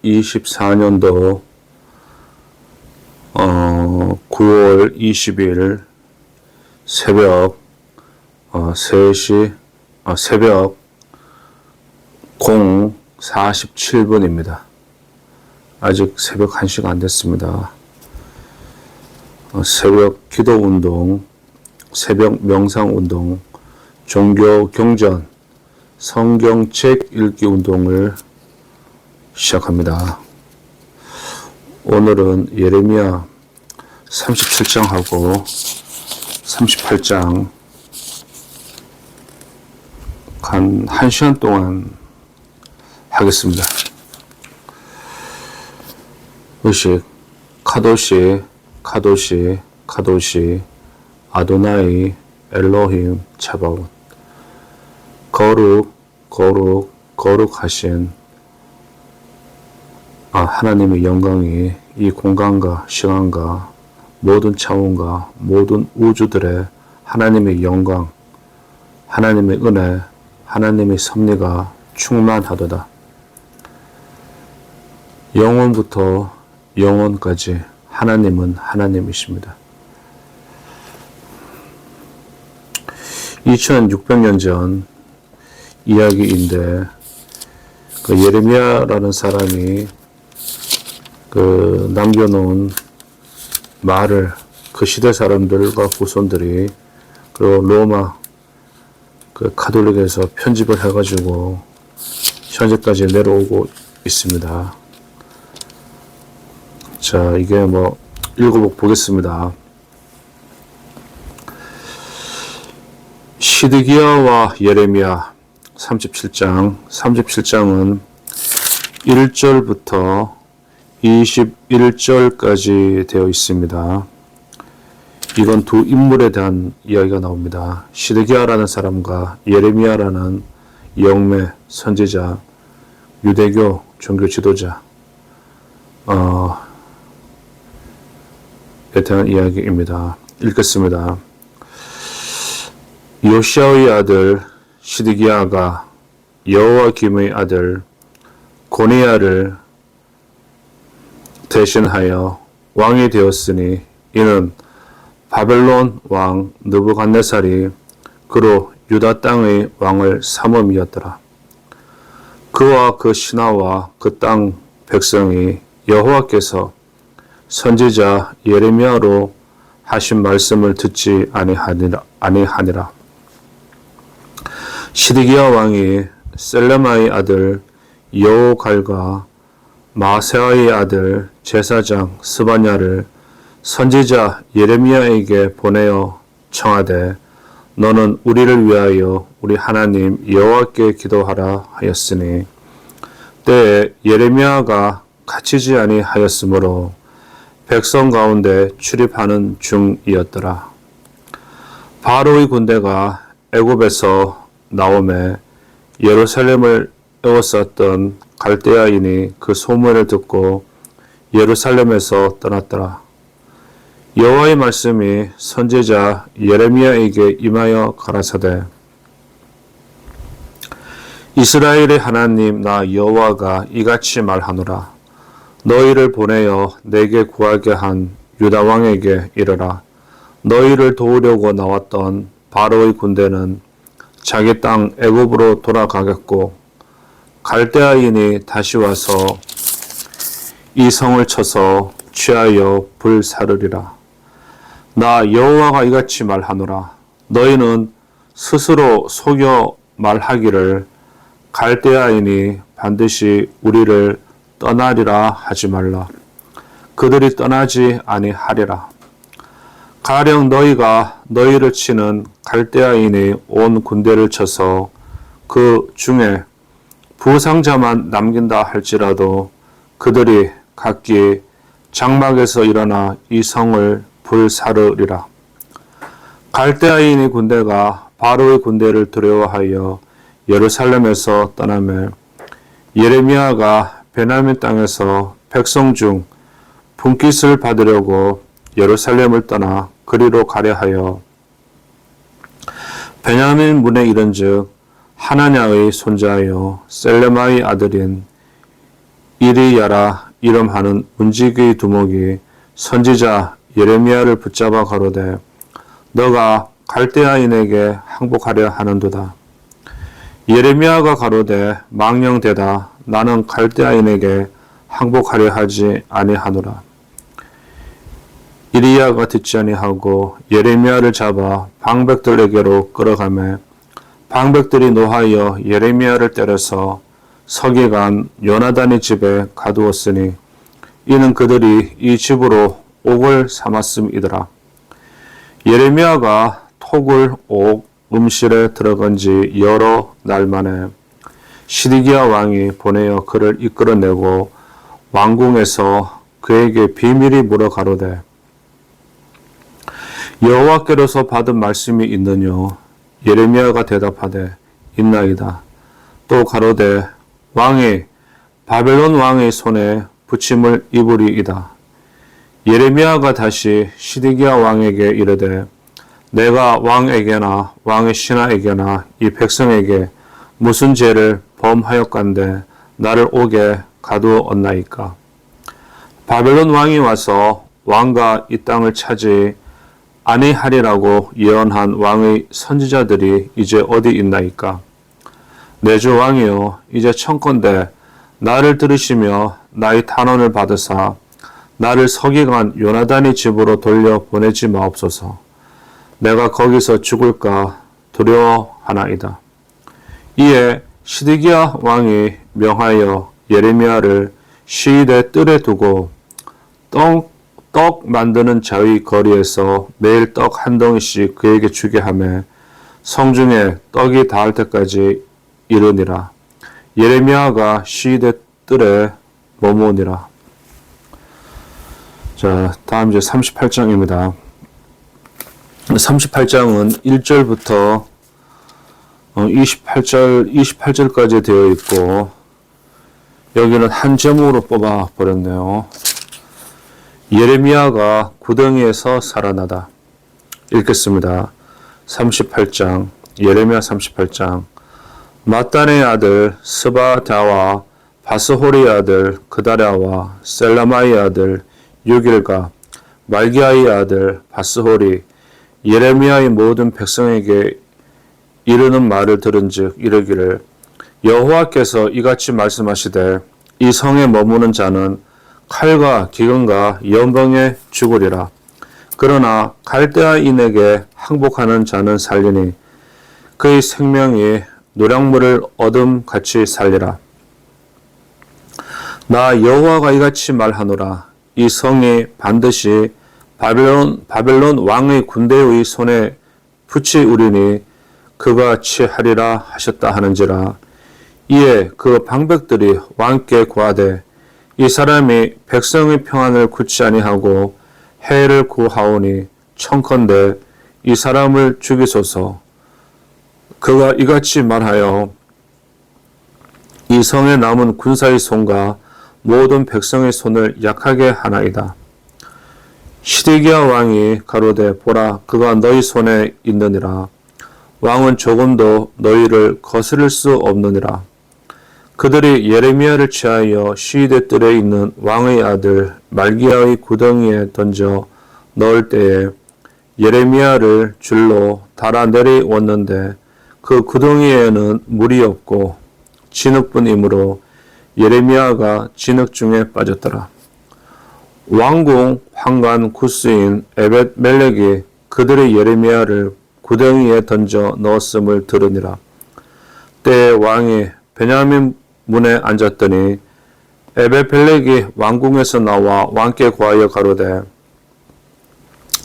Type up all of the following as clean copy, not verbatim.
(2024년도) 9월 20일 새벽 3시 새벽 0:47분입니다. 아직 새벽 1시가 안 됐습니다. 새벽 기도운동, 새벽 명상운동, 종교경전, 성경책 읽기 운동을 시작합니다. 오늘은 예레미야 37장하고 38장 한 1시간 동안 하겠습니다. 의식, 카도시, 카도시, 카도시, 아도나이, 엘로힘, 차바온. 거룩, 거룩, 거룩하신 하나님의 영광이 이 공간과 시간과 모든 차원과 모든 우주들의 하나님의 영광, 하나님의 은혜, 하나님의 섭리가 충만하도다. 영원부터 영원까지 하나님은 하나님이십니다. 2600년 전 이야기인데 그 예레미야라는 사람이 그 남겨놓은 말을 그 시대 사람들과 후손들이 그리고 로마 그 가톨릭에서 편집을 해가지고 현재까지 내려오고 있습니다. 자, 이게 읽어보겠습니다. 시드기야와 예레미야 37장은 1절부터 21절까지 되어 있습니다. 이건 두 인물에 대한 이야기가 나옵니다. 시드기야라는 사람과 예레미야라는 영매 선지자, 유대교 종교 지도자 에 대한 이야기입니다. 읽겠습니다. 요시아의 아들 시드기야가 여호와김의 아들 고니야를 대신하여 왕이 되었으니 이는 바벨론 왕 느부갓네살이 그로 유다 땅의 왕을 삼음이었더라. 그와 그 신하와 그 땅 백성이 여호와께서 선지자 예레미야로 하신 말씀을 듣지 아니하니라. 시드기야 왕이 셀레마의 아들 여호갈과 마세아의 아들 제사장 스바냐를 선지자 예레미야에게 보내어 청하되 너는 우리를 위하여 우리 하나님 여호와께 기도하라 하였으니 때에 예레미야가 갇히지 아니하였으므로 백성 가운데 출입하는 중이었더라. 바로의 군대가 애굽에서 나오매 예루살렘을 에워쌌던 갈대아인이 그 소문을 듣고 예루살렘에서 떠났더라. 여호와의 말씀이 선지자 예레미야에게 임하여 가라사대 이스라엘의 하나님 나 여호와가 이같이 말하노라. 너희를 보내어 내게 구하게 한 유다 왕에게 이르라. 너희를 도우려고 나왔던 바로의 군대는 자기 땅 애굽으로 돌아가겠고 갈대아인이 다시 와서 이 성을 쳐서 취하여 불사르리라. 나 여호와가 이같이 말하노라. 너희는 스스로 속여 말하기를 갈대아인이 반드시 우리를 떠나리라 하지 말라. 그들이 떠나지 아니하리라. 가령 너희가 너희를 치는 갈대아인이 온 군대를 쳐서 그 중에 부상자만 남긴다 할지라도 그들이 각기 장막에서 일어나 이 성을 불사르리라. 갈대아인의 군대가 바로의 군대를 두려워하여 예루살렘에서 떠나매 예레미야가 베냐민 땅에서 백성 중 분깃을 받으려고 예루살렘을 떠나 그리로 가려 하여 베냐민 문에 이른즉 하나냐의 손자여 셀레마의 아들인 이리야라 이름하는 문지기의 두목이 선지자 예레미야를 붙잡아 가로되 너가 갈대아인에게 항복하려 하는도다. 예레미야가 가로되 망령되다 나는 갈대아인에게 항복하려 하지 아니하노라. 이리야가 듣지 아니하고 예레미야를 잡아 방백들에게로 끌어가매 방백들이 노하여 예레미야를 때려서 서기관 요나단의 집에 가두었으니 이는 그들이 이 집으로 옥을 삼았음이더라. 예레미야가 톡을 옥 음실에 들어간 지 여러 날 만에 시드기야 왕이 보내어 그를 이끌어내고 왕궁에서 그에게 비밀이 물어 가로되 여호와께로서 받은 말씀이 있느뇨? 예레미야가 대답하되 있나이다. 또 가로되 왕이 바벨론 왕의 손에 붙임을 입으리이다. 예레미야가 다시 시드기야 왕에게 이르되 내가 왕에게나 왕의 신하에게나 이 백성에게 무슨 죄를 범하였건대 나를 옥에 가두었나이까? 바벨론 왕이 와서 왕과 이 땅을 차지 아니하리라고 예언한 왕의 선지자들이 이제 어디 있나이까? 내 주 왕이여 이제 청컨대 나를 들으시며 나의 탄원을 받으사 나를 서기관 요나단의 집으로 돌려 보내지 마옵소서. 내가 거기서 죽을까 두려워하나이다. 이에 시드기야 왕이 명하여 예레미야를 시위대 뜰에 두고 떡 만드는 자의 거리에서 매일 떡 한 덩이씩 그에게 주게 하며 성중에 떡이 닿을 때까지 이르니라. 예레미야가 시위대 뜰에 머무니라. 자, 다음 이제 38장입니다. 38장은 1절부터 28절까지 되어 있고 여기는 한 제목으로 뽑아 버렸네요. 예레미야가 구덩이에서 살아나다. 읽겠습니다. 38장 예레미야 38장 마단의 아들 스바다와 바스호리의 아들 그다랴와 셀라마의 아들 유길가 말기야의 아들 바스호리 예레미야의 모든 백성에게 이르는 말을 들은즉 이르기를 여호와께서 이같이 말씀하시되 이 성에 머무는 자는 칼과 기근과 연병에 죽으리라. 그러나 갈대아인에게 항복하는 자는 살리니 그의 생명이 노량물을 얻음같이 살리라. 나 여호와가 이같이 말하노라. 이 성이 반드시 바벨론 왕의 군대의 손에 붙이우리니 그가 취하리라 하셨다 하는지라. 이에 그 방백들이 왕께 구하되 이 사람이 백성의 평안을 굳지 아니하고 해를 구하오니 청컨대 이 사람을 죽이소서. 그가 이같이 말하여 이 성에 남은 군사의 손과 모든 백성의 손을 약하게 하나이다. 시드기야 왕이 가로되 보라 그가 너희 손에 있느니라. 왕은 조금도 너희를 거스를 수 없느니라. 그들이 예레미야를 취하여 시위대 뜰에 있는 왕의 아들 말기야의 구덩이에 던져 넣을 때에 예레미야를 줄로 달아 내리웠는데 그 구덩이에는 물이 없고 진흙뿐이므로 예레미야가 진흙 중에 빠졌더라. 왕궁 황관 구스인 에벳 멜렉이 그들의 예레미야를 구덩이에 던져 넣었음을 들으니라. 때에 왕이 베냐민 문에 앉았더니 에벳벨렉이 왕궁에서 나와 왕께 구하여 가로되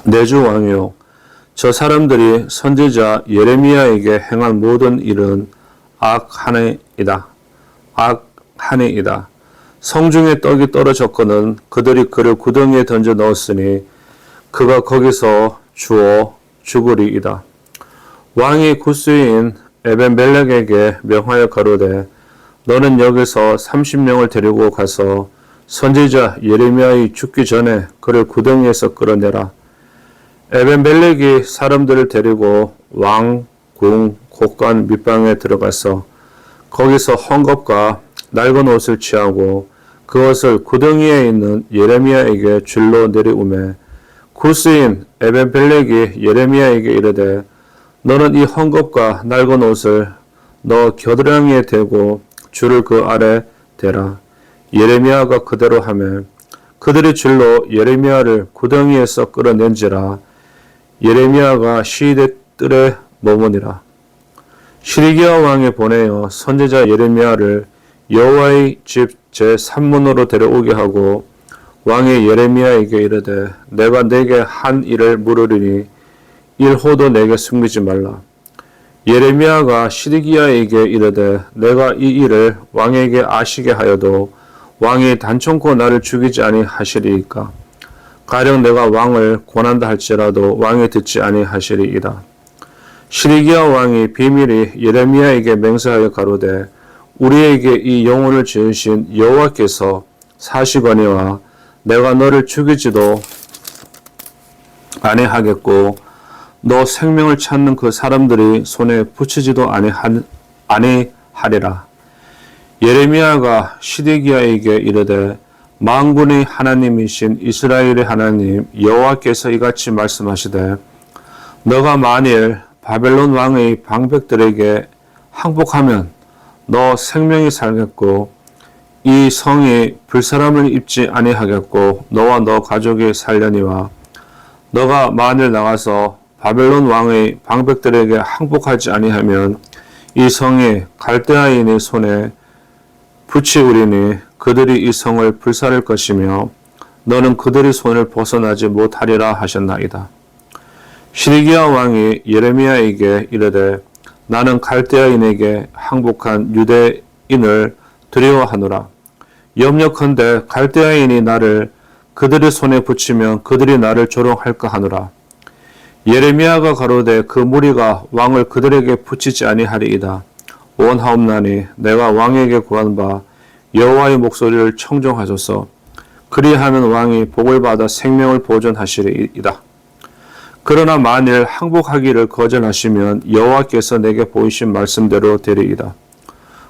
내 주 왕이요 저 사람들이 선지자 예레미야에게 행한 모든 일은 악하니이다. 성중에 떡이 떨어졌거든 그들이 그를 구덩이에 던져 넣었으니 그가 거기서 주어 죽으리이다. 왕이 구스인 에벤멜렉에게 명하여 가로되 너는 여기서 30명을 데리고 가서 선지자 예레미야의 죽기 전에 그를 구덩이에서 끌어내라. 에벤멜렉이 사람들을 데리고 왕, 궁, 곳간 밑방에 들어가서 거기서 헝겊과 낡은 옷을 취하고 그것을 구덩이에 있는 예레미야에게 줄로 내리우매 구스인 에벤멜렉이 예레미야에게 이르되 너는 이 헝겊과 낡은 옷을 너 겨드랑이에 대고 줄을 그 아래 대라. 예레미야가 그대로 하매 그들이 줄로 예레미야를 구덩이에서 끌어낸지라. 예레미야가 시대 뜰에 머무니라. 시리기야 왕이 보내어 선지자 예레미야를 여호와의 집 제3문으로 데려오게 하고 왕이 예레미야에게 이르되 내가 네게 한 일을 물으리니 일호도 내게 숨기지 말라. 예레미야가 시드기야에게 이르되 내가 이 일을 왕에게 아시게 하여도 왕이 단총코 나를 죽이지 아니하시리이까. 가령 내가 왕을 권한다 할지라도 왕이 듣지 아니하시리이다. 시드기야 왕이 비밀히 예레미야에게 맹세하여 가로되 우리에게 이 영혼을 지으신 여호와께서 사시거니와 내가 너를 죽이지도 아니하겠고 너 생명을 찾는 그 사람들이 손에 붙이지도 아니하리라. 예레미야가 시드기야에게 이르되 만군의 하나님이신 이스라엘의 하나님 여호와께서 이같이 말씀하시되 너가 만일 바벨론 왕의 방백들에게 항복하면 너 생명이 살겠고 이 성이 불사람을 입지 아니하겠고 너와 너 가족이 살려니와 너가 만일 나가서 바벨론 왕의 방백들에게 항복하지 아니하면 이 성이 갈대아인의 손에 붙이우리니 그들이 이 성을 불살할 것이며 너는 그들의 손을 벗어나지 못하리라 하셨나이다. 시드기야 왕이 예레미야에게 이르되 나는 갈대아인에게 항복한 유대인을 두려워하노라. 염려컨대 갈대아인이 나를 그들의 손에 붙이면 그들이 나를 조롱할까 하노라. 예레미야가 가로되 그 무리가 왕을 그들에게 붙이지 아니하리이다. 원하옵나니 내가 왕에게 구한 바 여호와의 목소리를 청종하소서. 그리하면 왕이 복을 받아 생명을 보존하시리이다. 그러나 만일 항복하기를 거절하시면 여호와께서 내게 보이신 말씀대로 되리이다.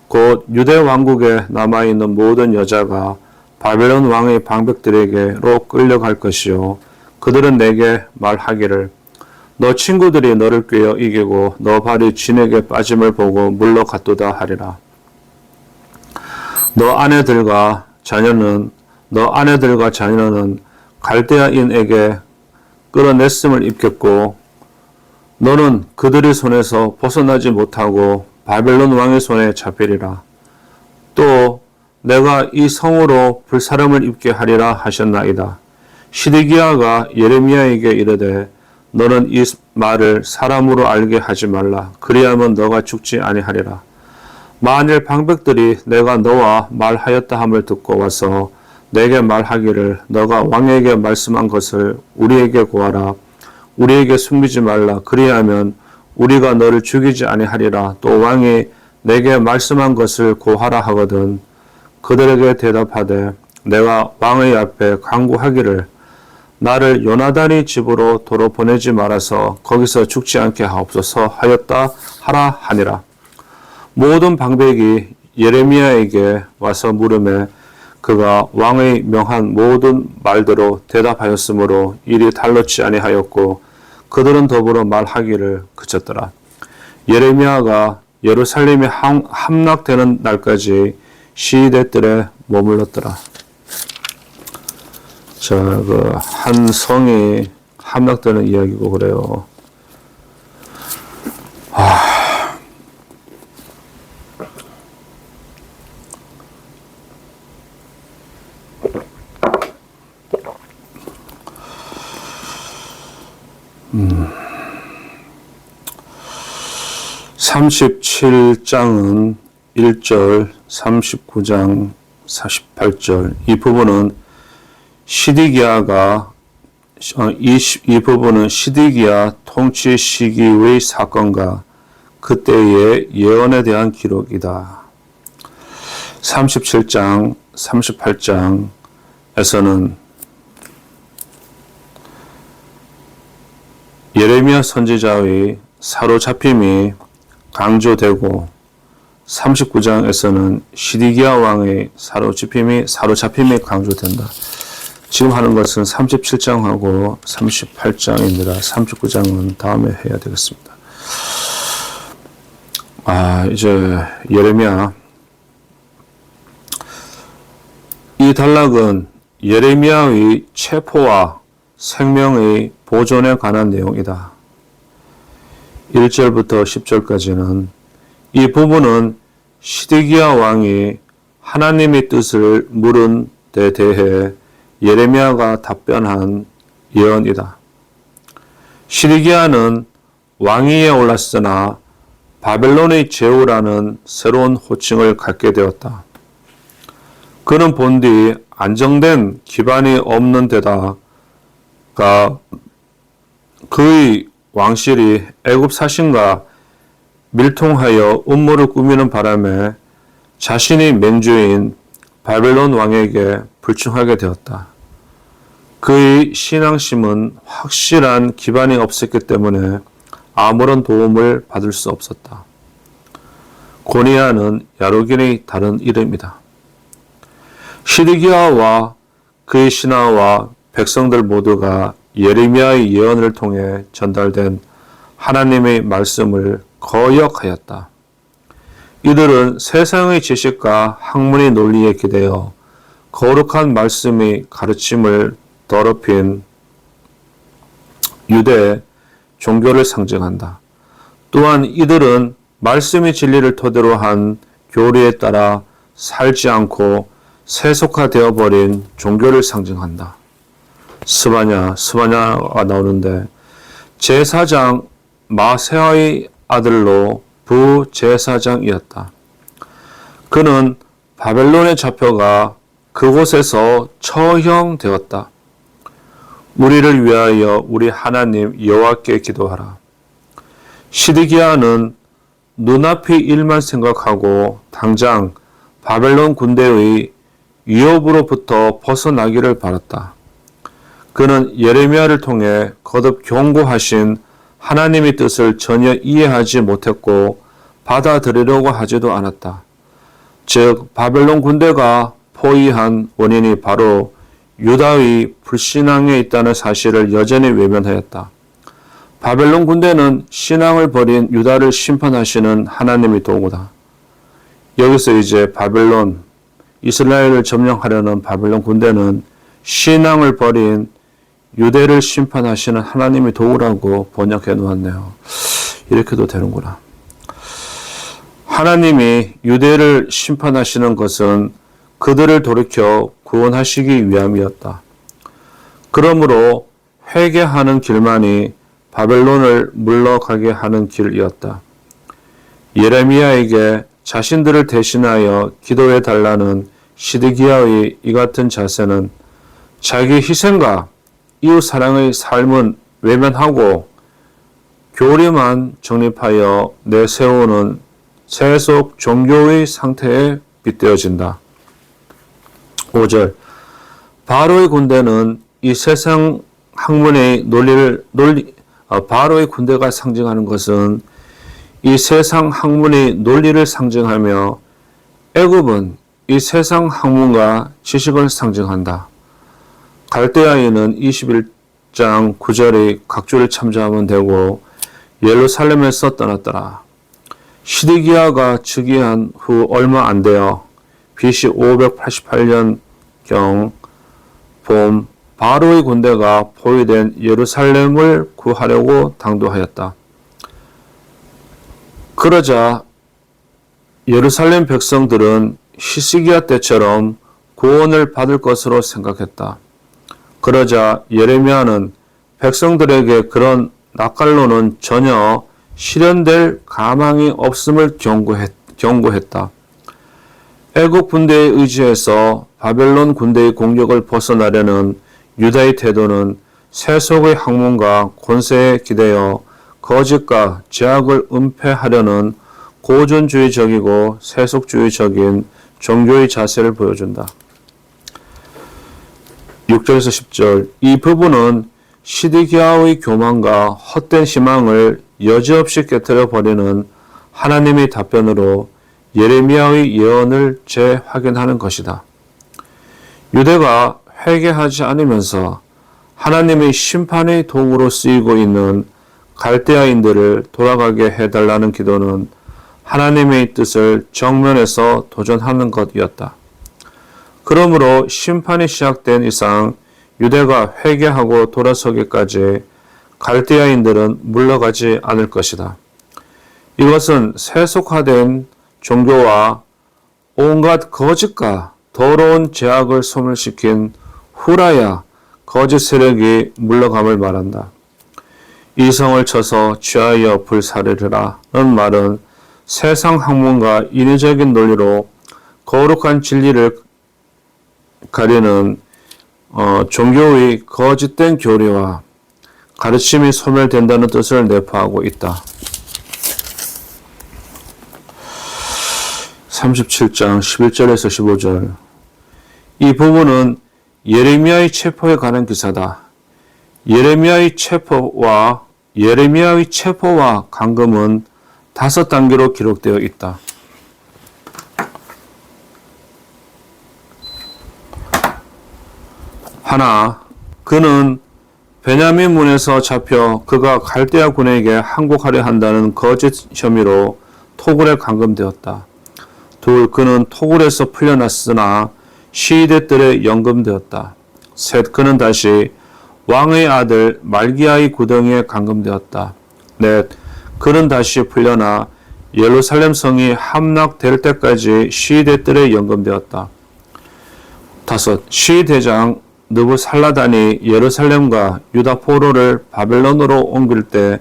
곧 유대 왕국에 남아있는 모든 여자가 바벨론 왕의 방백들에게로 끌려갈 것이요 그들은 내게 말하기를 너 친구들이 너를 꾀어 이기고 너 발이 진에게 빠짐을 보고 물러갔도다 하리라. 너 아내들과 자녀는 갈대아인에게 끌어냈음을 입겠고 너는 그들의 손에서 벗어나지 못하고 바벨론 왕의 손에 잡히리라. 또 내가 이 성으로 불사람을 입게 하리라 하셨나이다. 시드기야가 예레미야에게 이르되 너는 이 말을 사람으로 알게 하지 말라. 그리하면 너가 죽지 아니하리라. 만일 방백들이 내가 너와 말하였다 함을 듣고 와서 내게 말하기를 너가 왕에게 말씀한 것을 우리에게 고하라. 우리에게 숨기지 말라. 그리하면 우리가 너를 죽이지 아니하리라. 또 왕이 내게 말씀한 것을 고하라 하거든 그들에게 대답하되 내가 왕의 앞에 간구하기를 나를 요나단의 집으로 도로 보내지 말아서 거기서 죽지 않게 하옵소서 하였다 하라 하니라. 모든 방백이 예레미야에게 와서 물으매 그가 왕의 명한 모든 말대로 대답하였으므로 일이 달렇지 아니하였고 그들은 더불어 말하기를 그쳤더라. 예레미야가 예루살렘이 함락되는 날까지 시대들에 머물렀더라. 자, 그 한 성이 함락되는 이야기고 그래요. 37장은 1절, 39장 48절 이 부분은 시드기야가 이 부분은 시드기야 통치 시기의 사건과 그때의 예언에 대한 기록이다. 37장, 38장에서는 예레미야 선지자의 사로잡힘이 강조되고 39장에서는 시디기야 왕의 사로잡힘이 강조된다. 지금 하는 것은 37장하고 38장입니다. 39장은 다음에 해야 되겠습니다. 이제 예레미야. 이 단락은 예레미야의 체포와 생명의 보존에 관한 내용이다. 1절부터 10절까지는 이 부분은 시드기야 왕이 하나님의 뜻을 물은 데 대해 예레미야가 답변한 예언이다. 시드기야는 왕위에 올랐으나 바벨론의 제후라는 새로운 호칭을 갖게 되었다. 그는 본디 안정된 기반이 없는 데다가 그의 왕실이 애굽 사신과 밀통하여 음모를 꾸미는 바람에 자신이 맹주인 바벨론 왕에게 불충하게 되었다. 그의 신앙심은 확실한 기반이 없었기 때문에 아무런 도움을 받을 수 없었다. 고니야는 야로긴의 다른 이름이다. 시드기야와 그의 신하와 백성들 모두가 예레미야의 예언을 통해 전달된 하나님의 말씀을 거역하였다. 이들은 세상의 지식과 학문의 논리에 기대어 거룩한 말씀의 가르침을 더럽힌 유대 종교를 상징한다. 또한 이들은 말씀의 진리를 토대로 한 교리에 따라 살지 않고 세속화되어 버린 종교를 상징한다. 스바냐가 나오는데 제사장 마세아의 아들로 부제사장이었다. 그는 바벨론에 잡혀가 그곳에서 처형되었다. 우리를 위하여 우리 하나님 여호와께 기도하라. 시드기야는 눈앞의 일만 생각하고 당장 바벨론 군대의 위협으로부터 벗어나기를 바랐다. 그는 예레미야를 통해 거듭 경고하신 하나님의 뜻을 전혀 이해하지 못했고 받아들이려고 하지도 않았다. 즉 바벨론 군대가 포위한 원인이 바로 유다의 불신앙에 있다는 사실을 여전히 외면하였다. 바벨론 군대는 신앙을 버린 유다를 심판하시는 하나님의 도구다. 여기서 이제 이스라엘을 점령하려는 바벨론 군대는 신앙을 버린 유대를 심판하시는 하나님의 도구라고 번역해 놓았네요. 이렇게도 되는구나. 하나님이 유대를 심판하시는 것은 그들을 돌이켜 구원하시기 위함이었다. 그러므로 회개하는 길만이 바벨론을 물러가게 하는 길이었다. 예레미야에게 자신들을 대신하여 기도해 달라는 시드기야의 이 같은 자세는 자기 희생과 이웃 사랑의 삶은 외면하고 교리만 정립하여 내세우는 세속 종교의 상태에 빗대어진다. 5절 바로의 군대는 이 세상 학문의 바로의 군대가 상징하는 것은 이 세상 학문의 논리를 상징하며 애굽은 이 세상 학문과 지식을 상징한다. 갈대아인은 21장 9절의 각주를 참조하면 되고 예루살렘에서 떠났더라. 시드기야가 즉위한 후 얼마 안 되어 BC 588년경 봄 바로의 군대가 포위된 예루살렘을 구하려고 당도하였다. 그러자 예루살렘 백성들은 히스기야 때처럼 구원을 받을 것으로 생각했다. 그러자 예레미야는 백성들에게 그런 낯갈로는 전혀 실현될 가망이 없음을 경고했다. 애국 군대에 의지해서 바벨론 군대의 공격을 벗어나려는 유다의 태도는 세속의 학문과 권세에 기대어 거짓과 죄악을 은폐하려는 고전주의적이고 세속주의적인 종교의 자세를 보여준다. 6절에서 10절 이 부분은 시드기야의 교만과 헛된 희망을 여지없이 깨뜨려 버리는 하나님의 답변으로 예레미야의 예언을 재확인하는 것이다. 유대가 회개하지 않으면서 하나님의 심판의 도구로 쓰이고 있는 갈대아인들을 돌아가게 해달라는 기도는 하나님의 뜻을 정면에서 도전하는 것이었다. 그러므로 심판이 시작된 이상 유대가 회개하고 돌아서기까지 갈대아인들은 물러가지 않을 것이다. 이것은 세속화된 종교와 온갖 거짓과 더러운 죄악을 소멸시킨 후라야 거짓 세력이 물러감을 말한다. 이성을 쳐서 취하여 불사르리라 는 말은 세상 학문과 인위적인 논리로 거룩한 진리를 가리는 종교의 거짓된 교리와 가르침이 소멸된다는 뜻을 내포하고 있다. 37장 11절에서 15절 이 부분은 예레미야의 체포에 관한 기사다. 예레미야의 체포와 감금은 5단계로 기록되어 있다. 하나, 그는 베냐민 문에서 잡혀 그가 갈대아 군에게 항복하려 한다는 거짓 혐의로 토굴에 감금되었다. 둘, 그는 토굴에서 풀려났으나 시위대 뜰에 연금되었다. 셋, 그는 다시 왕의 아들 말기야의 구덩이에 감금되었다. 넷, 그는 다시 풀려나 예루살렘 성이 함락될 때까지 시위대 뜰에 연금되었다. 다섯, 시위대장 느부살라단이 예루살렘과 유다 포로를 바벨론으로 옮길 때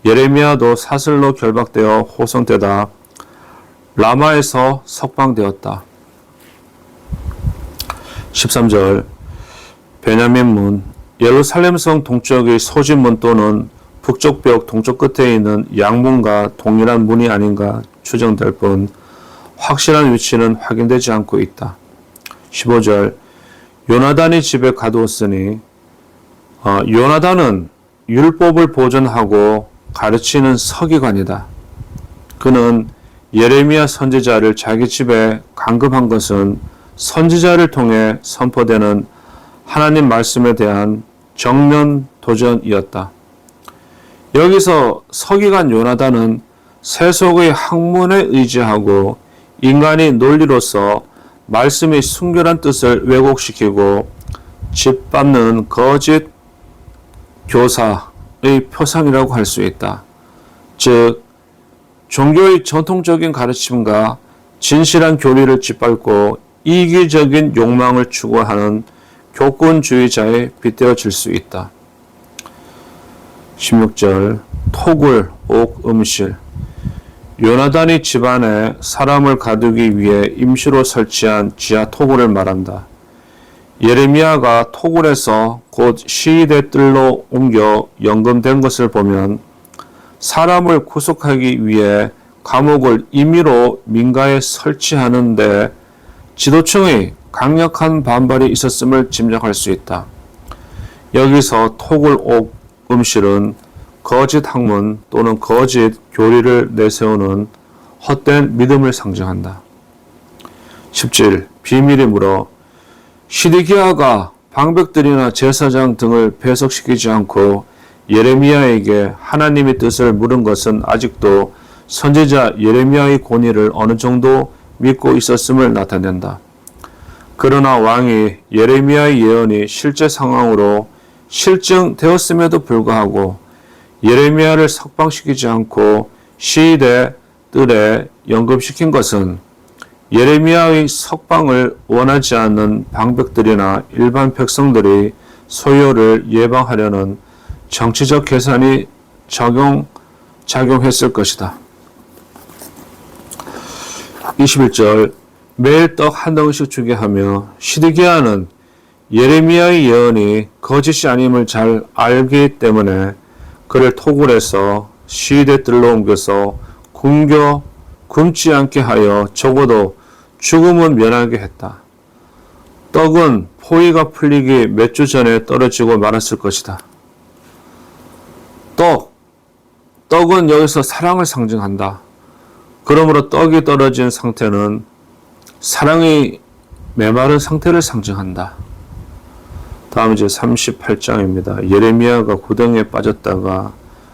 예레미야도 사슬로 결박되어 호송되다 라마에서 석방되었다. 13절 베냐민 문 예루살렘 성 동쪽의 소진문 또는 북쪽 벽 동쪽 끝에 있는 양문과 동일한 문이 아닌가 추정될 뿐 확실한 위치는 확인되지 않고 있다. 15절 요나단이 집에 가두었으니 요나단은 율법을 보존하고 가르치는 서기관이다. 그는 예레미야 선지자를 자기 집에 감금한 것은 선지자를 통해 선포되는 하나님 말씀에 대한 정면 도전이었다. 여기서 서기관 요나단은 세속의 학문에 의지하고 인간의 논리로서 말씀의 순결한 뜻을 왜곡시키고 짓밟는 거짓 교사의 표상이라고 할 수 있다. 즉, 종교의 전통적인 가르침과 진실한 교리를 짓밟고 이기적인 욕망을 추구하는 교권주의자에 빗대어질 수 있다. 16절 토굴, 옥, 음실 요나단이 집안에 사람을 가두기 위해 임시로 설치한 지하 토굴을 말한다. 예레미야가 토굴에서 곧 시위대 뜰로 옮겨 연금된 것을 보면 사람을 구속하기 위해 감옥을 임의로 민가에 설치하는데 지도층의 강력한 반발이 있었음을 짐작할 수 있다. 여기서 토굴, 옥, 음실은 거짓 학문 또는 거짓 교리를 내세우는 헛된 믿음을 상징한다. 17. 비밀이 물어 시드기야가 방백들이나 제사장 등을 배석시키지 않고 예레미야에게 하나님의 뜻을 물은 것은 아직도 선지자 예레미야의 권위를 어느 정도 믿고 있었음을 나타낸다. 그러나 왕이 예레미야의 예언이 실제 상황으로 실증되었음에도 불구하고 예레미야를 석방시키지 않고 시위대 뜰에 연금시킨 것은 예레미야의 석방을 원하지 않는 방백들이나 일반 백성들이 소요를 예방하려는 정치적 계산이 작용했을 것이다. 21절 매일 떡 한 덩이씩 주게 하며 시드기야는 예레미야의 예언이 거짓이 아님을 잘 알기 때문에 그를 토굴에서 시위대 뜰로 옮겨서 굶지 않게 하여 적어도 죽음은 면하게 했다. 떡은 포위가 풀리기 몇 주 전에 떨어지고 말았을 것이다. 떡은 여기서 사랑을 상징한다. 그러므로 떡이 떨어진 상태는 사랑이 메마른 상태를 상징한다. 다음 이제 38장입니다. 예레미야가 구덩이에 빠졌다가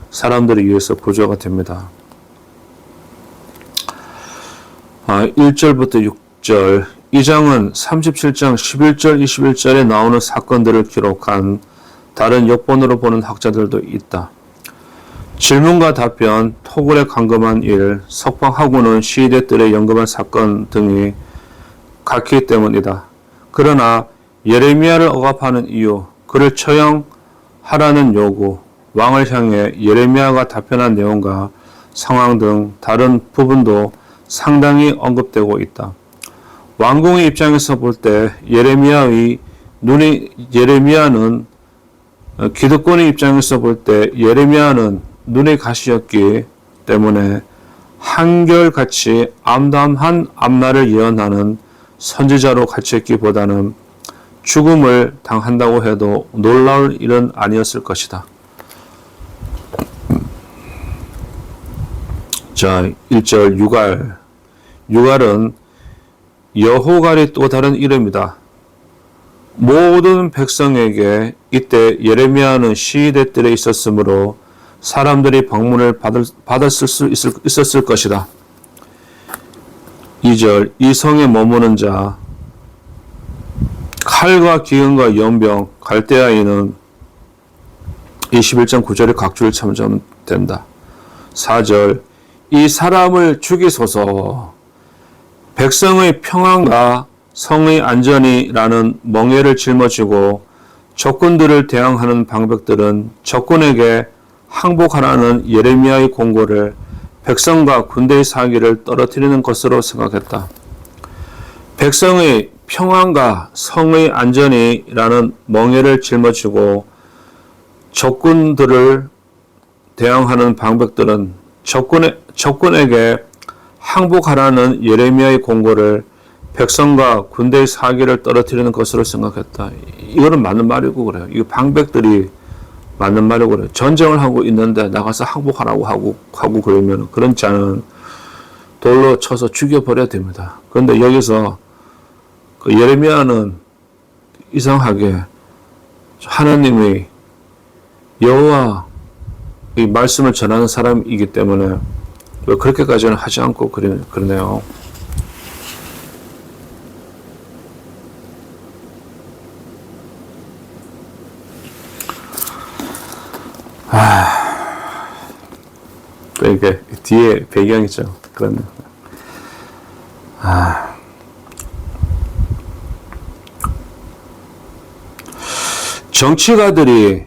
사람들에 의해서 구조가 됩니다. 1절부터 6절. 이 장은 37장 11절 21절에 나오는 사건들을 기록한 다른 역본으로 보는 학자들도 있다. 질문과 답변, 토굴에 감금한 일, 석방하고는 시위대들의 연금한 사건 등이 같기 때문이다. 그러나 예레미야를 억압하는 이유, 그를 처형하라는 요구, 왕을 향해 예레미야가 답변한 내용과 상황 등 다른 부분도 상당히 언급되고 있다. 왕궁의 입장에서 볼 때 기득권의 입장에서 볼 때 예레미야는 눈의 가시였기 때문에 한결같이 암담한 앞날을 예언하는 선지자로 갇혔기보다는 죽음을 당한다고 해도 놀라울 일은 아니었을 것이다. 자, 1절 유갈. 유갈은 여호갈의 또 다른 이름이다. 모든 백성에게 이때 예레미야는 시위대 뜰에 있었으므로 사람들이 방문을 받았을 수 있었을 것이다. 2절 이 성에 머무는 자 칼과 기근과 연병 갈대아인은 21장 9절의 각주를 참전된다. 4절 이 사람을 죽이소서. 백성의 평안과 성의 안전이라는 멍에를 짊어지고 적군들을 대항하는 방백들은 적군에게 항복하라는 예레미야의 공고를 백성과 군대의 사기를 떨어뜨리는 것으로 생각했다. 백성의 평안과 성의 안전이라는 멍에를 짊어지고 적군들을 대항하는 방백들은 적군에게 항복하라는 예레미야의 공고를 백성과 군대의 사기를 떨어뜨리는 것으로 생각했다. 이거는 맞는 말이고 그래요. 이 방백들이 맞는 말이고 그래요. 전쟁을 하고 있는데 나가서 항복하라고 하고 그러면 그런 자는 돌로 쳐서 죽여버려야 됩니다. 그런데 여기서 그 예레미야는 이상하게 하나님이 여호와 이 말씀을 전하는 사람이기 때문에 왜 그렇게까지는 하지 않고 그러네요. 이게 뒤에 배경이죠. 그런. 정치가들이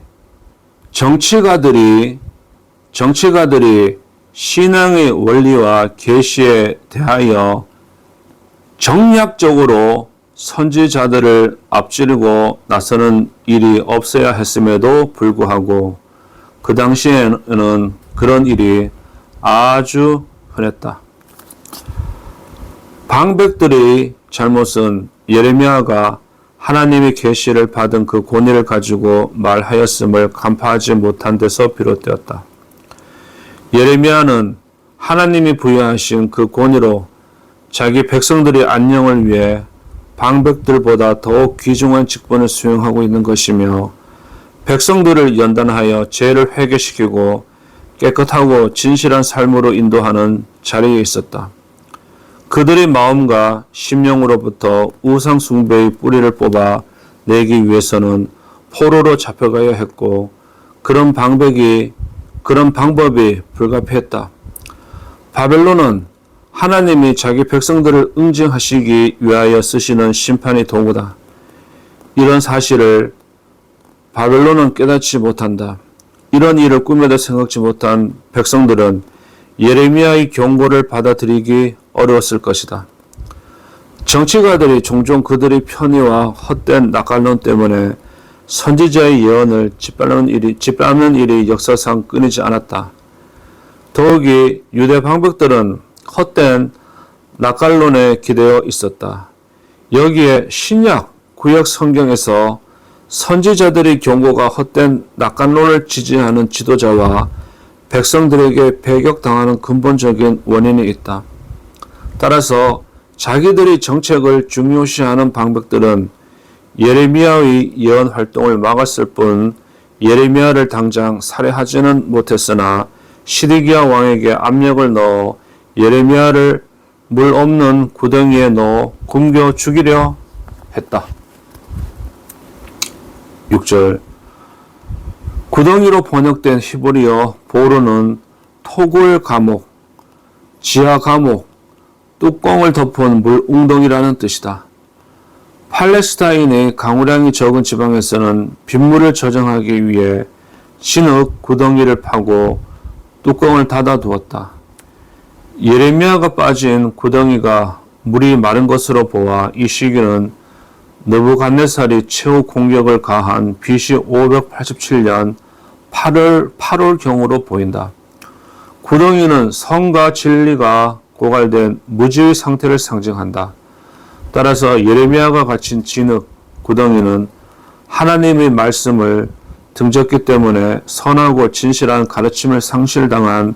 신앙의 원리와 계시에 대하여 정략적으로 선지자들을 앞지르고 나서는 일이 없어야 했음에도 불구하고 그 당시에는 그런 일이 아주 흔했다. 방백들의 잘못은 예레미야가 하나님의 계시를 받은 그 권위를 가지고 말하였음을 간파하지 못한 데서 비롯되었다. 예레미야는 하나님이 부여하신 그 권위로 자기 백성들의 안녕을 위해 방백들보다 더욱 귀중한 직분을 수행하고 있는 것이며 백성들을 연단하여 죄를 회개시키고 깨끗하고 진실한 삶으로 인도하는 자리에 있었다. 그들의 마음과 심령으로부터 우상 숭배의 뿌리를 뽑아 내기 위해서는 포로로 잡혀가야 했고 그런 방법이 불가피했다. 바벨론은 하나님이 자기 백성들을 응징하시기 위하여 쓰시는 심판의 도구다. 이런 사실을 바벨론은 깨닫지 못한다. 이런 일을 꿈에도 생각지 못한 백성들은 예레미야의 경고를 받아들이기 어려웠을 것이다. 정치가들이 종종 그들의 편의와 헛된 낙관론 때문에 선지자의 예언을 짓밟는 일이 역사상 끊이지 않았다. 더욱이 유대 방백들은 헛된 낯갈론에 기대어 있었다. 여기에 신약 구약 성경에서 선지자들의 경고가 헛된 낯갈론을 지지하는 지도자와 백성들에게 배격당하는 근본적인 원인이 있다. 따라서 자기들의 정책을 중요시하는 방백들은 예레미야의 예언 활동을 막았을 뿐 예레미야를 당장 살해하지는 못했으나 시드기야 왕에게 압력을 넣어 예레미야를 물 없는 구덩이에 넣어 굶겨 죽이려 했다. 6절 구덩이로 번역된 히브리어 보르는 토굴 감옥, 지하 감옥, 뚜껑을 덮은 물 웅덩이라는 뜻이다. 팔레스타인의 강우량이 적은 지방에서는 빗물을 저장하기 위해 진흙 구덩이를 파고 뚜껑을 닫아 두었다. 예레미야가 빠진 구덩이가 물이 마른 것으로 보아 이 시기는 느부갓네살이 최후 공격을 가한 BC 587년 8월경으로 보인다. 구덩이는 성과 진리가 고갈된 무지의 상태를 상징한다. 따라서 예레미야가 갇힌 진흙 구덩이는 하나님의 말씀을 등졌기 때문에 선하고 진실한 가르침을 상실당한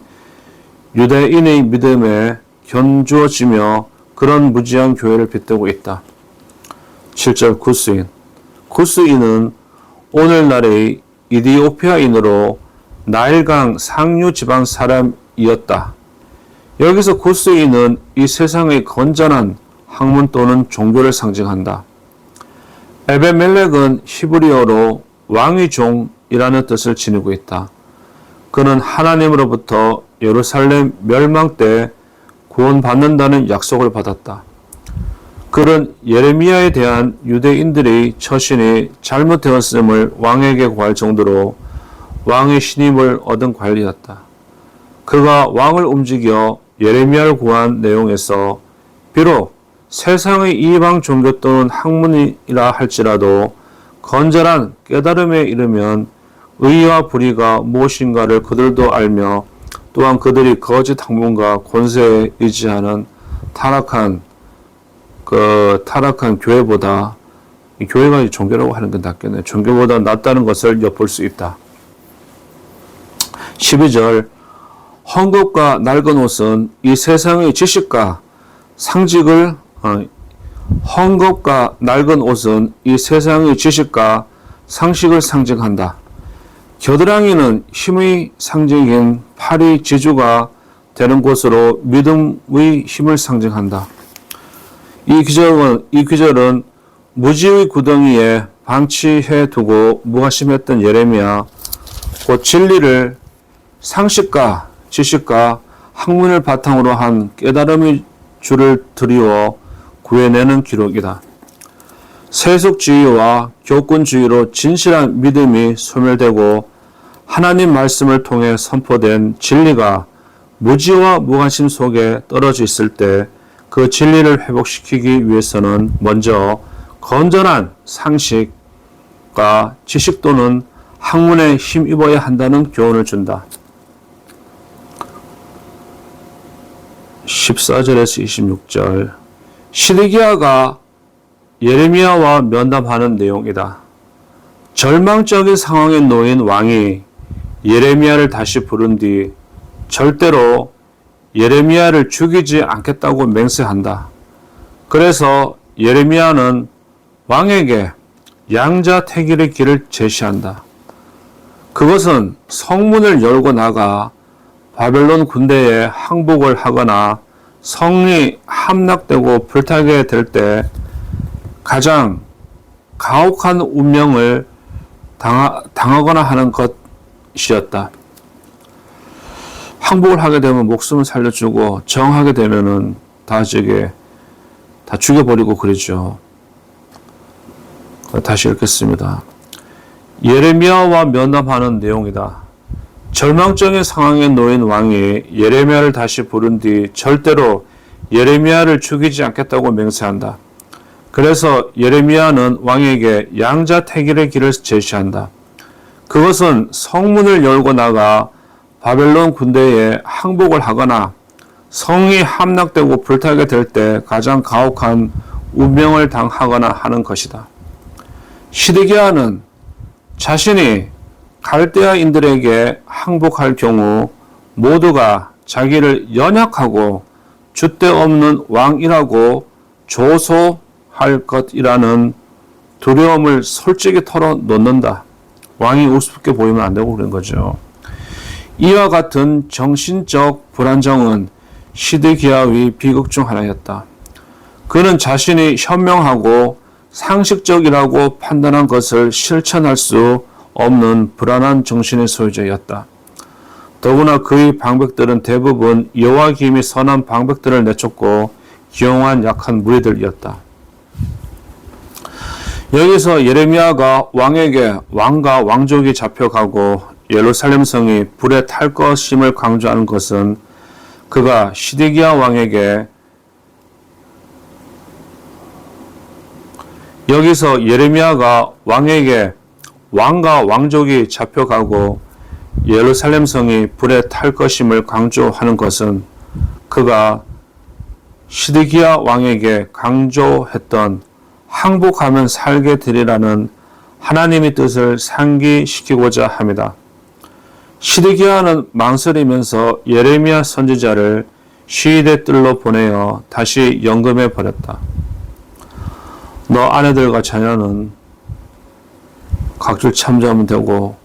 유대인의 믿음에 견주어지며 그런 무지한 교회를 빗대고 있다. 7절 구스인. 구스인은 오늘날의 이디오피아인으로 나일강 상류 지방 사람이었다. 여기서 구스인은 이 세상의 건전한 학문 또는 종교를 상징한다. 에베멜렉은 히브리어로 왕의 종이라는 뜻을 지니고 있다. 그는 하나님으로부터 예루살렘 멸망 때 구원받는다는 약속을 받았다. 그는 예레미야에 대한 유대인들의 처신이 잘못되었음을 왕에게 고할 정도로 왕의 신임을 얻은 관리였다. 그가 왕을 움직여 예레미야를 구한 내용에서 비록 세상의 이방 종교 또는 학문이라 할지라도 건전한 깨달음에 이르면 의와 불의가 무엇인가를 그들도 알며 또한 그들이 거짓 학문과 권세에 의지하는 타락한 교회보다 이 교회가 종교라고 하는 게 낫겠네. 종교보다 낫다는 것을 엿볼 수 있다. 12절 헝겊과 낡은 옷은 이 세상의 지식과 상식을 헝겊과 낡은 옷은 이 세상의 지식과 상식을 상징한다. 겨드랑이는 힘의 상징인 팔의 지주가 되는 곳으로 믿음의 힘을 상징한다. 이 귀절은 무지의 구덩이에 방치해 두고 무관심했던 예레미야, 곧 진리를 상식과 지식과 학문을 바탕으로 한 깨달음의 줄을 드리워 구해내는 기록이다. 세속주의와 교권주의로 진실한 믿음이 소멸되고 하나님 말씀을 통해 선포된 진리가 무지와 무관심 속에 떨어져 있을 때 그 진리를 회복시키기 위해서는 먼저 건전한 상식과 지식 또는 학문에 힘입어야 한다는 교훈을 준다. 14절에서 26절 시드기야가 예레미야와 면담하는 내용이다. 절망적인 상황에 놓인 왕이 예레미야를 다시 부른 뒤 절대로 예레미야를 죽이지 않겠다고 맹세한다. 그래서 예레미야는 왕에게 양자택일의 길을 제시한다. 그것은 성문을 열고 나가 바벨론 군대에 항복을 하거나 성이 함락되고 불타게 될 때 가장 가혹한 운명을 당하거나 하는 것이었다. 항복을 하게 되면 목숨을 살려주고 정하게 되면은 다 죽여버리고 그러죠. 다시 읽겠습니다. 예레미야와 면담하는 내용이다. 절망적인 상황에 놓인 왕이 예레미야를 다시 부른 뒤 절대로 예레미야를 죽이지 않겠다고 맹세한다. 그래서 예레미야는 왕에게 양자택일의 길을 제시한다. 그것은 성문을 열고 나가 바벨론 군대에 항복을 하거나 성이 함락되고 불타게 될 때 가장 가혹한 운명을 당하거나 하는 것이다. 시드기야는 자신이 갈대아인들에게 항복할 경우 모두가 자기를 연약하고 줏대 없는 왕이라고 조소할 것이라는 두려움을 솔직히 털어놓는다. 왕이 우습게 보이면 안 되고 그런 거죠. 이와 같은 정신적 불안정은 시드기야의 비극 중 하나였다. 그는 자신이 현명하고 상식적이라고 판단한 것을 실천할 수 없는 불안한 정신의 소유자였다. 더구나 그의 방백들은 대부분 여호와김이 선한 방백들을 내쫓고 기용한 약한 무리들이었다. 여기서 예레미야가 왕에게 왕과 왕족이 잡혀가고 예루살렘 성이 불에 탈 것임을 강조하는 것은 그가 시드기야 왕에게 여기서 예레미야가 왕에게 왕과 왕족이 잡혀가고 예루살렘 성이 불에 탈 것임을 강조하는 것은 그가 시드기야 왕에게 강조했던 항복하면 살게 되리라는 하나님의 뜻을 상기시키고자 합니다. 시드기야는 망설이면서 예레미야 선지자를 시위대 뜰로 보내어 다시 연금해 버렸다. 너 아내들과 자녀는 각줄 참조하면 되고,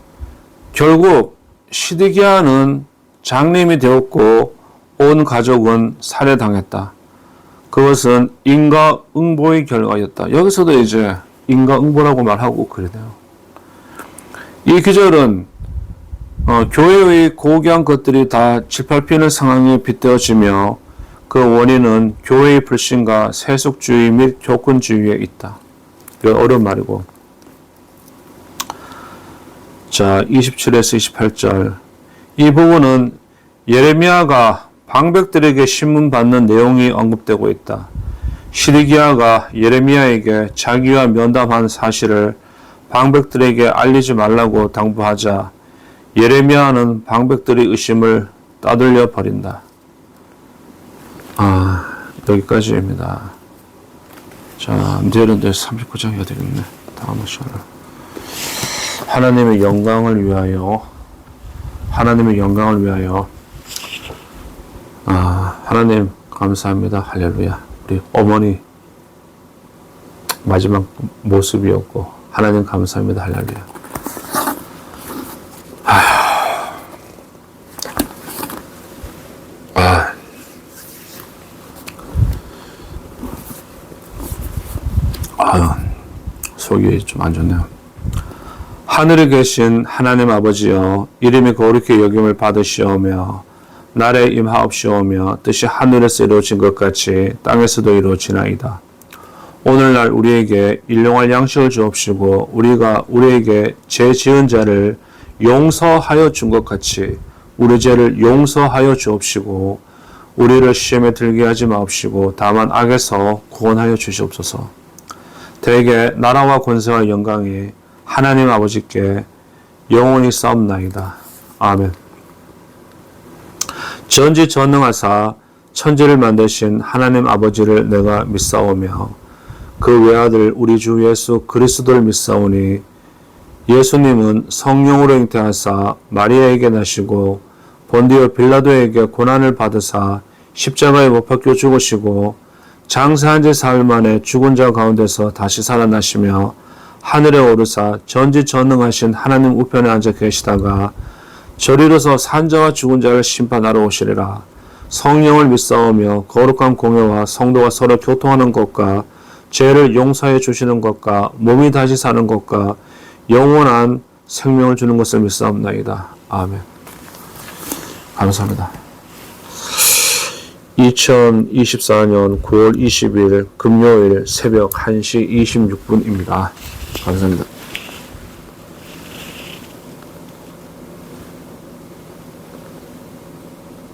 결국 시드기야는 장님이 되었고 온 가족은 살해당했다. 그것은 인과응보의 결과였다. 여기서도 이제 인과응보라고 말하고 그러네요. 이 기절은 교회의 고귀한 것들이 다 짓밟히는 상황에 빗대어지며 그 원인은 교회의 불신과 세속주의 및 교권주의에 있다. 이거 어려운 말이고. 자, 27에서 28절. 이 부분은 예레미야가 방백들에게 신문 받는 내용이 언급되고 있다. 시드기야가 예레미야에게 자기와 면담한 사실을 방백들에게 알리지 말라고 당부하자 예레미야는 방백들의 의심을 따돌려 버린다. 여기까지입니다. 자, 내일은 39장 해야 되겠네. 다음 시간에. 하나님의 영광을 위하여, 하나님 감사합니다. 할렐루야. 우리 어머니 마지막 모습이었고 하나님 감사합니다. 할렐루야. 속이 좀 안 좋네요. 하늘에 계신 하나님 아버지여, 이름이 거룩히 여김을 받으시오며 날에 임하옵시오며 뜻이 하늘에서 이루어진 것 같이 땅에서도 이루어지나이다. 오늘날 우리에게 일용할 양식을 주옵시고 우리가 우리에게 죄 지은 자를 용서하여 준 것 같이 우리 죄를 용서하여 주옵시고 우리를 시험에 들게 하지 마옵시고 다만 악에서 구원하여 주시옵소서. 대개 나라와 권세와 영광이 하나님 아버지께 영원히 싸움나이다. 아멘. 전지전능하사 천지를 만드신 하나님 아버지를 내가 믿사오며 그 외아들 우리 주 예수 그리스도를 믿사오니 예수님은 성령으로 잉태하사 마리아에게 나시고 본디오 빌라도에게 고난을 받으사 십자가에 못 박혀 죽으시고 장사한 지 사흘 만에 죽은 자 가운데서 다시 살아나시며 하늘에 오르사 전지전능하신 하나님 우편에 앉아 계시다가 저리로서 산자와 죽은 자를 심판하러 오시리라. 성령을 믿사오며 거룩한 공예와 성도가 서로 교통하는 것과 죄를 용서해 주시는 것과 몸이 다시 사는 것과 영원한 생명을 주는 것을 믿사옵나이다. 아멘. 감사합니다. 2024년 9월 20일 금요일 새벽 1시 26분입니다. 감사합니다.